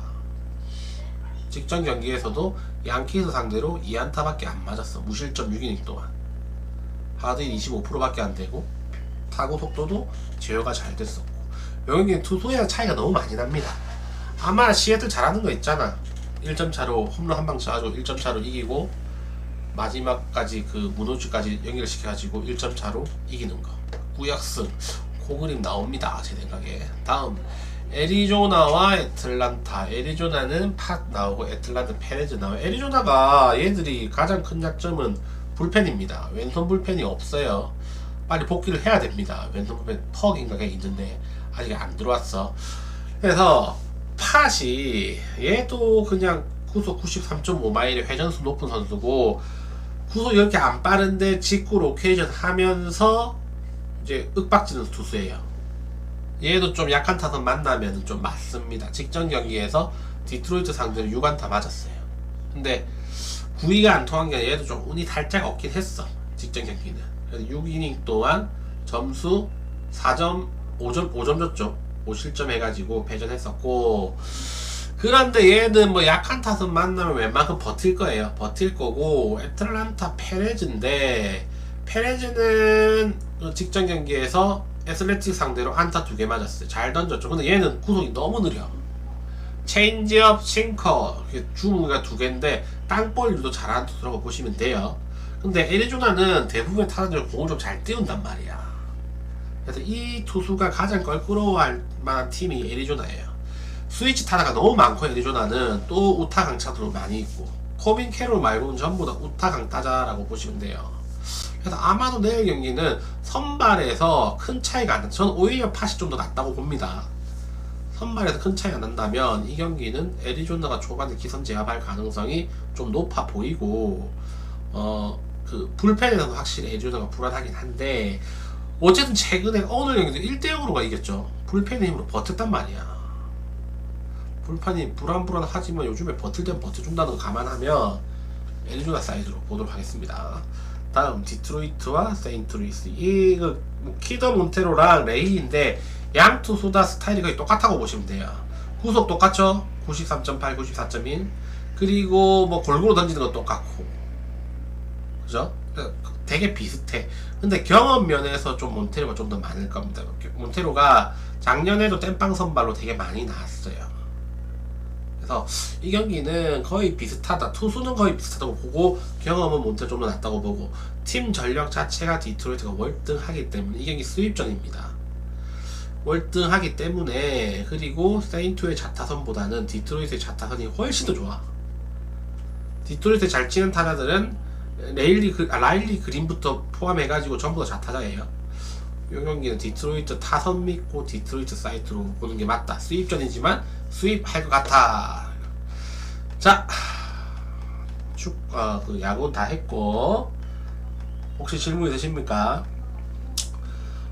직전 경기에서도 양키스 상대로 2안타밖에 안 맞았어. 무실점 6이닝 동안. 하드hit 25%밖에 안 되고 타구 속도도 제어가 잘 됐었고. 여기는 투수의 차이가 너무 많이 납니다. 아마 시애틀 잘하는 거 있잖아. 1점 차로 홈런 한 방 쏴가지고 1점 차로 이기고 마지막까지 그 문호주까지 연결시켜가지고 1점 차로 이기는 거. 구약승 그 그림 나옵니다. 제 생각에. 다음 애리조나와 애틀란타. 애리조나는 팟 나오고 애틀란타 페레즈 나와요. 애리조나가 얘들이 가장 큰 약점은 불펜입니다. 왼손 불펜이 없어요. 빨리 복귀를 해야 됩니다. 왼손 불펜 퍽인가 게 있는데 아직 안 들어왔어. 그래서 팟이 얘도 그냥 구속 93.5마일의 회전수 높은 선수고 구속 이렇게 안 빠른데 직구 로케이션 하면서 이제 윽박지는 투수예요. 얘도 좀 약한 타선 만나면 좀 맞습니다. 직전 경기에서 디트로이트 상대로 6안타 맞았어요. 근데 구위가 안 통한 게 얘도 좀 운이 살짝 없긴 했어. 직전 경기는. 그래서 6이닝 동안 점수 4점, 5점 줬죠. 5실점 해가지고 패전했었고. 그런데 얘는 뭐 약한 타선 만나면 웬만큼 버틸 거예요. 버틸 거고. 애틀란타 페레즈인데 페레즈는 직전 경기에서 애슬레틱 상대로 안타 2개 맞았어요. 잘 던졌죠. 근데 얘는 구속이 너무 느려. 체인지업, 싱커 주무가 2개인데 땅볼도 잘하는 투수라고 보시면 돼요. 근데 애리조나는 대부분의 타자들 공을 좀 잘 띄운단 말이야. 그래서 이 투수가 가장 껄끄러워할 만한 팀이 애리조나예요. 스위치 타자가 너무 많고 애리조나는 또 우타 강타도 많이 있고 코빈 캐롤 말고는 전부 다 우타 강타자라고 보시면 돼요. 그래서 아마도 내일 경기는 선발에서 큰 차이가 안 나. 저는 오히려 팟이 좀 더 낫다고 봅니다. 선발에서 큰 차이가 난다면 이 경기는 애리조나가 초반에 기선 제압할 가능성이 좀 높아 보이고 그 불펜에서는 확실히 애리조나가 불안하긴 한데 어쨌든 최근에 오늘 경기도 1대0으로가 이겼죠. 불펜의 힘으로 버텼단 말이야. 불펜이 불안하지만 요즘에 버틸 땐 버텨준다는 거 감안하면 애리조나 사이드로 보도록 하겠습니다. 다음 디트로이트와 세인트루이스. 이거 키더 몬테로랑 레이인데 양 투수 다 스타일이 거의 똑같다고 보시면 돼요. 구속 똑같죠? 93.8, 94.1. 그리고 뭐 골고루 던지는 건 똑같고, 그죠? 되게 비슷해. 근데 경험 면에서 좀 몬테로가 좀 더 많을 겁니다. 몬테로가 작년에도 땜빵 선발로 되게 많이 나왔어요. 그래서 이 경기는 거의 비슷하다. 투수는 거의 비슷하다고 보고 경험은 몬테로 좀 더 낫다고 보고 팀 전력 자체가 디트로이트가 월등하기 때문에 이 경기 수입전입니다. 월등하기 때문에. 그리고 세인트의 자타선보다는 디트로이트의 자타선이 훨씬 더 좋아. 디트로이트 잘 치는 타자들은 라일리 그린부터 포함해가지고 전부 다 자타자예요. 이 경기는 디트로이트 타선 믿고 디트로이트 사이트로 보는 게 맞다. 수입전이지만 수입할 것 같아. 자, 그 야구는 다 했고 혹시 질문 있으십니까?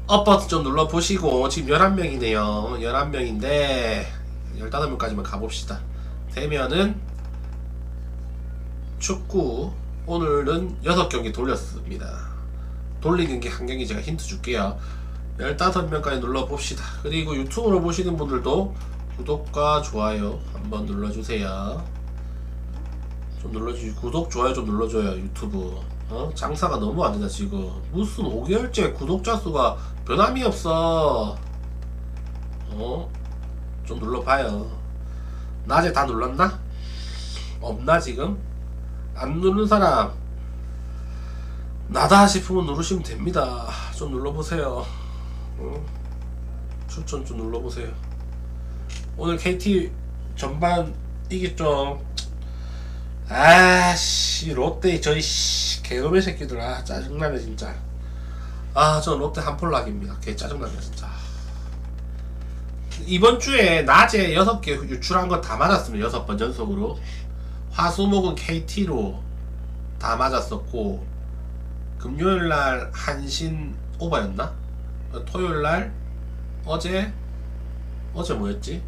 업버튼 좀 눌러보시고. 지금 11명이네요 11명인데 15명까지만 가봅시다. 되면은 축구 오늘은 6경기 돌렸습니다. 돌린 경기 한 경기 제가 힌트 줄게요. 15명까지 눌러봅시다. 그리고 유튜브로 보시는 분들도 구독과 좋아요 한번 눌러주세요. 좀 눌러주시. 구독 좋아요 좀 눌러줘요. 유튜브 장사가 너무 안된다 지금. 무슨 5개월째 구독자 수가 변함이 없어. 좀 눌러봐요. 낮에 다 눌렀나? 없나 지금? 안 누른 사람 나다 싶으면 누르시면 됩니다. 좀 눌러보세요. 추천 좀 눌러보세요. 오늘 KT 전반 이겼죠. 아씨 롯데 저희 개그맨 새끼들 짜증나네 진짜. 전 롯데 한폴락입니다. 개 짜증나네 진짜. 이번 주에 낮에 6개 유출한 거 다 맞았습니다. 6번 연속으로. 화수목은 KT로 다 맞았었고, 금요일날 한신 오버였나? 토요일날 어제 뭐였지?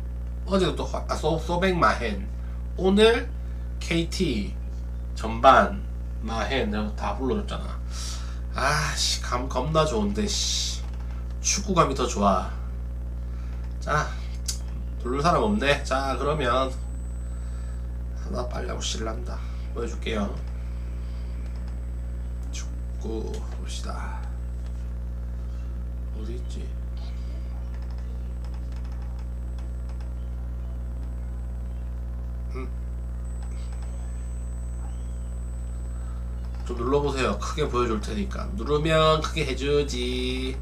어제도 또 소백 마헨. 오늘 KT 전반 마헨 내가 다 불러줬잖아. 아씨 감 겁나 좋은데 씨 축구감이 더 좋아. 자 누를 사람 없네. 자 그러면 하나 빨리 하고 실란다 보여줄게요. 축구 봅시다. 어디 있지? 좀 눌러보세요. 크게 보여줄 테니까. 누르면 크게 해주지.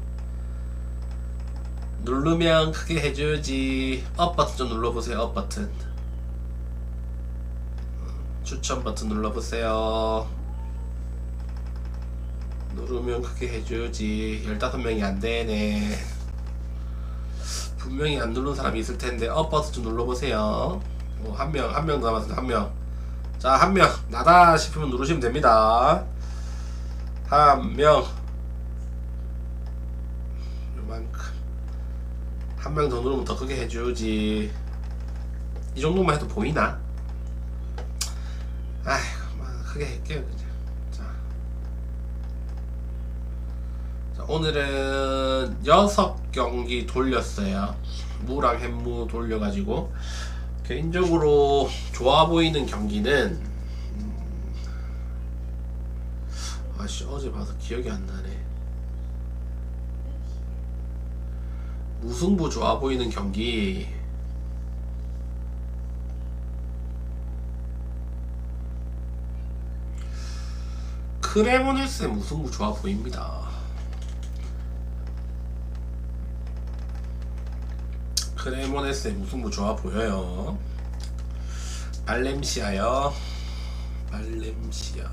누르면 크게 해주지. 업 버튼 좀 눌러보세요. 업 버튼. 추천 버튼 눌러보세요. 누르면 크게 해주지. 15명이 안되네. 분명히 안 누른 사람이 있을텐데 업 버튼 좀 눌러보세요. 한 명 남았습니다. 한 명. 자, 한 명 나다 싶으면 누르시면 됩니다. 한 명. 요만큼. 한 명 더 누르면 더 크게 해주지. 이 정도만 해도 보이나? 아이고, 크게 할게요 그냥. 자, 오늘은 6경기 돌렸어요. 무랑 햄무 돌려가지고. 개인적으로 좋아 보이는 경기는 어제 봐서 기억이 안 나네. 무승부 좋아 보이는 경기 크레모네스의 무승부 좋아 보입니다. 크레모네스의 무승부 좋아 보여요. 발렘시아요. 발렘시아.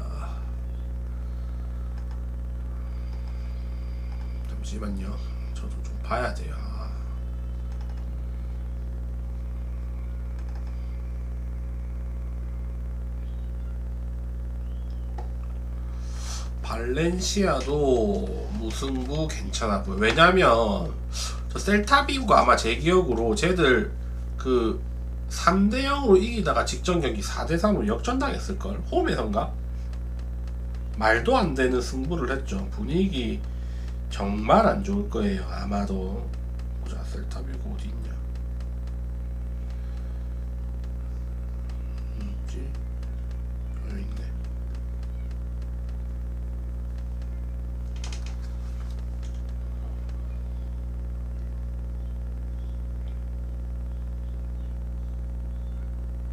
잠시만요. 저도 좀 봐야 돼요. 발렌시아도 무승부 괜찮아 보여. 왜냐면 저 셀타비고가 아마 제 기억으로 쟤들 그 3대0으로 이기다가 직전 경기 4대3으로 역전당했을걸? 홈에선가? 말도 안 되는 승부를 했죠. 분위기 정말 안 좋을 거예요. 아마도. 보자, 셀타비고 어디 있냐? 있지? 여기 있네.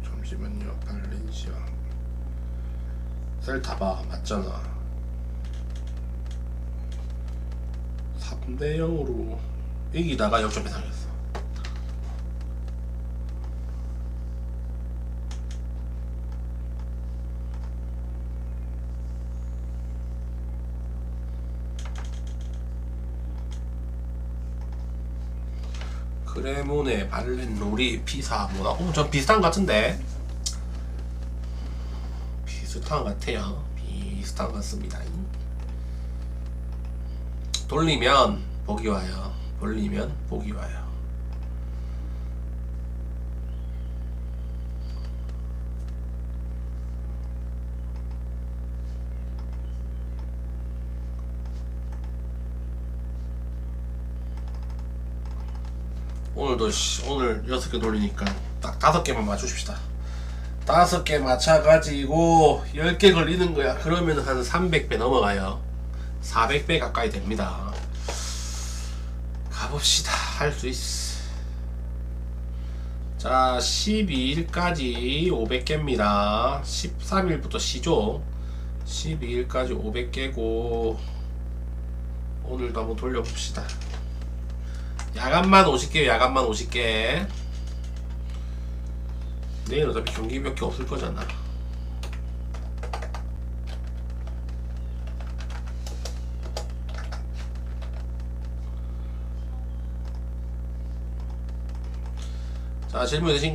잠시만요. 발렌시아 셀타바 맞잖아. 3대0으로 이기다가 역전패 당했어. 크레모네, 발렌, 로리, 피사 뭐나? 저 비슷한 것 같은데? 비슷한 것 같아요. 비슷한 것 같습니다. 돌리면 복이 와요. 돌리면 복이 와요. 오늘도 오늘 6개 돌리니까 딱 5개만 맞추십시다. 5개 맞춰가지고 10개 걸리는 거야. 그러면 한 300배 넘어가요. 400배 가까이 됩니다. 가봅시다. 할 수 있어. 자, 12일까지 500개입니다. 13일부터 시죠. 12일까지 500개고 오늘도 한번 돌려봅시다. 야간만 50개, 야간만 50개. 내일 어차피 경기 몇 개 없을 거잖아. 자, 질문 있으신가요?